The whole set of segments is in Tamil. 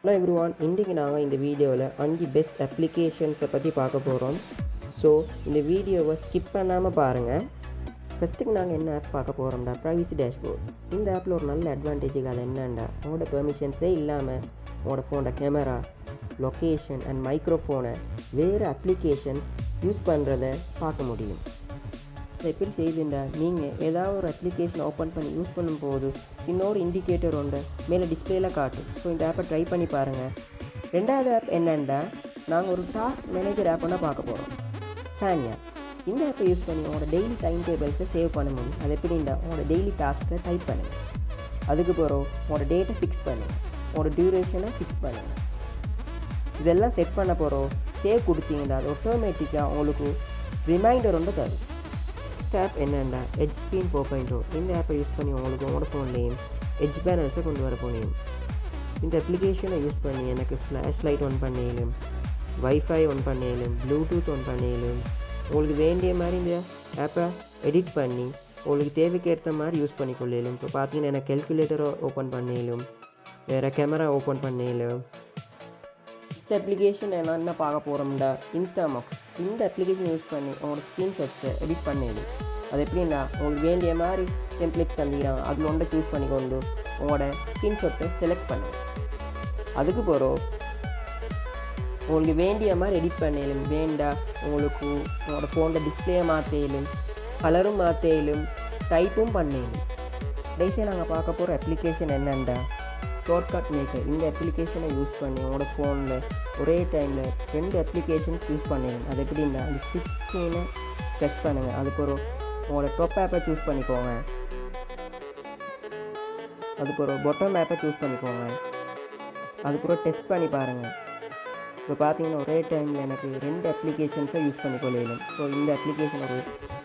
ஹலோ எவ்ரிவான், இன்றைக்கி நாங்கள் இந்த வீடியோவில் 5 பெஸ்ட் அப்ளிகேஷன்ஸை பற்றி பார்க்க போகிறோம். ஸோ இந்த வீடியோவை ஸ்கிப் பண்ணாமல் பாருங்கள். ஃபஸ்ட்டுக்கு நாங்கள் என்ன ஆப் பார்க்க போகிறோம்டா, ப்ரைவசி டேஷ்போர்ட். இந்த ஆப்பில் ஒரு நல்ல அட்வான்டேஜுக்கு அது என்னண்டா, உங்களோட பெர்மிஷன்ஸே இல்லாமல் உங்களோட ஃபோனோட கேமரா, லொக்கேஷன் அண்ட் மைக்ரோஃபோனை வேறு அப்ளிகேஷன்ஸ் யூஸ் பண்ணுறத பார்க்க முடியும். எப்படி செய்துண்டா, நீங்கள் ஏதாவது ஒரு அப்ளிகேஷன் ஓப்பன் பண்ணி யூஸ் பண்ணும்போது இன்னொரு இண்டிகேட்டர் ஒன்று மேலே டிஸ்பிளேயில் காட்டும். ஸோ இந்த ஆப்பை ட்ரை பண்ணி பாருங்கள். ரெண்டாவது ஆப் என்னென்னா, நாங்கள் ஒரு டாஸ்க் மேனேஜர் ஆப்னா பார்க்க போகிறோம், சானியா. இந்த ஆப்பை யூஸ் பண்ணி உங்களோட டெய்லி டைம் டேபிள்ஸை சேவ் பண்ண முடியும். அது எப்படின்னா, உங்களோட டெய்லி டாஸ்க்கை டைப் பண்ணுங்கள், அதுக்கு பிறகு உங்களோட டேட்டை ஃபிக்ஸ் பண்ணுங்கள், உங்களோட டியூரேஷனை ஃபிக்ஸ் பண்ணுங்கள். இதெல்லாம் செட் பண்ண போகிறோம். சேவ் கொடுத்தீங்கன்னா அது ஆட்டோமேட்டிக்காக உங்களுக்கு ரிமைண்டர் ஒன்று தரும். ஆப் என்னென்னா, எட்ஜ் ஸ்க்ரீன் 4.0. இந்த ஆப்பை யூஸ் பண்ணி உங்களுக்கு உங்களோட ஃபோன்லேயும் எட்ஜ் பேனல்ஸை கொண்டு வர முடியும். இந்த அப்ளிகேஷனை யூஸ் பண்ணி எனக்கு ஃப்ளாஷ் லைட் ஒன் பண்ணிடலும், வைஃபை ஒன் பண்ணிடலும், ப்ளூடூத் ஒன் பண்ணிடலும். உங்களுக்கு வேண்டிய மாதிரி இந்த ஆப்பை எடிட் பண்ணி உங்களுக்கு தேவைக்கேற்ற மாதிரி யூஸ் பண்ணிக்கொள்ளலும். இப்போ பார்த்தீங்கன்னா எனக்கு கெல்குலேட்டரை ஓப்பன் பண்ணிடலும், வேறு கேமரா ஓப்பன் பண்ணிடலும். இந்த அப்ளிகேஷன் என்ன பார்க்க போகிறோம்டா, இன்ஸ்டாமாக்ஸ். இந்த அப்ளிகேஷன் யூஸ் பண்ணி உங்களோட ஸ்க்ரீன்ஷாட்ஸை எடிட் பண்ணிடலாம். அது எப்படின்னா, உங்களுக்கு வேண்டிய மாதிரி டெம்ப்ளேட்ஸ் தந்திக்கிறாங்க, அதில் ஒன்றை சூஸ் பண்ணி கொண்டு உங்களோட ஸ்க்ரீன்ஷாட்டை செலக்ட் பண்ணுங்க. அதுக்கு போகிறோம் உங்களுக்கு வேண்டிய மாதிரி எடிட் பண்ணிடலும். வேண்டா உங்களுக்கு உங்களோட ஃபோனில் டிஸ்பிளேயை மாற்றிடலும், கலரும் மாற்றிடலும், டைப்பும் பண்ணிடலும். கடைசியாக நாங்கள் பார்க்க போகிற அப்ளிகேஷன் என்னென்னா, ஷார்ட்கட் மேக்கர். இந்த அப்ளிகேஷனை யூஸ் பண்ணி உங்களோட ஃபோனில் ஒரே டைமில் 2 அப்ளிகேஷன்ஸ் யூஸ் பண்ணிடுங்க. அது எப்படின்னா, அந்த ஸ்பிட் ஸ்க்ரீனை ப்ரெஸ் பண்ணுங்கள், அதுக்கு ஒரு உங்களோட டாப் ஆப்பை சூஸ் பண்ணிக்கோங்க, அதுக்கு ஒரு பாட்டம் ஆப்பை சூஸ் பண்ணிக்கோங்க, அதுக்கப்புறம் டெஸ்ட் பண்ணி பாருங்கள். இப்போ பார்த்தீங்கன்னா ஒரே டைமில் எனக்கு 2 அப்ளிகேஷன்ஸை யூஸ் பண்ணிக்கொள்ளலாம். ஸோ இந்த அப்ளிகேஷன் ஒரு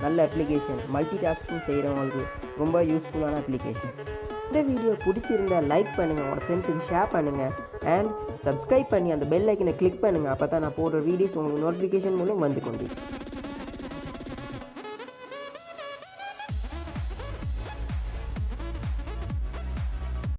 நல்ல அப்ளிகேஷன், மல்டி டாஸ்கிங் செய்கிறவங்களுக்கு ரொம்ப யூஸ்ஃபுல்லான அப்ளிகேஷன். இந்த வீடியோ பிடிச்சிருந்தால் லைக் பண்ணுங்கள், உங்களோட ஃப்ரெண்ட்ஸுக்கு ஷேர் பண்ணுங்கள் அண்ட் சப்ஸ்கிரைப் பண்ணி அந்த பெல் ஐக்கனை கிளிக் பண்ணுங்கள். அப்போ தான் நான் போடுற வீடியோஸ் உங்களுக்கு நோட்டிஃபிகேஷன் மூலம் வந்து கொண்டு